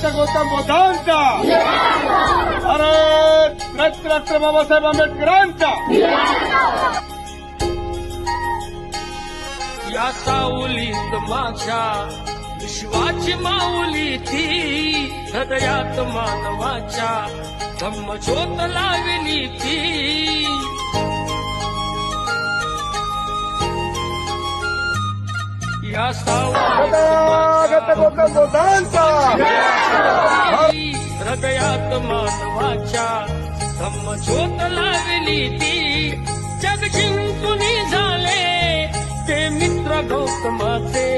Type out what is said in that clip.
तथागत गौतम बुद्धांचा, भारत रत्न डॉक्टर बाबासाहेब आंबेडकरांचा. या सावलीत माझ्या विश्वाची माऊली ती, हृदयात मानवाच्या धम्मज्योत लावली ती. या सावलीत तथागत गौतम बुद्धांचा, हृदयात मानवाच्या धम्मज्योत लावली ती. जग जिंकून झाले ते मित्र गौतमाचे.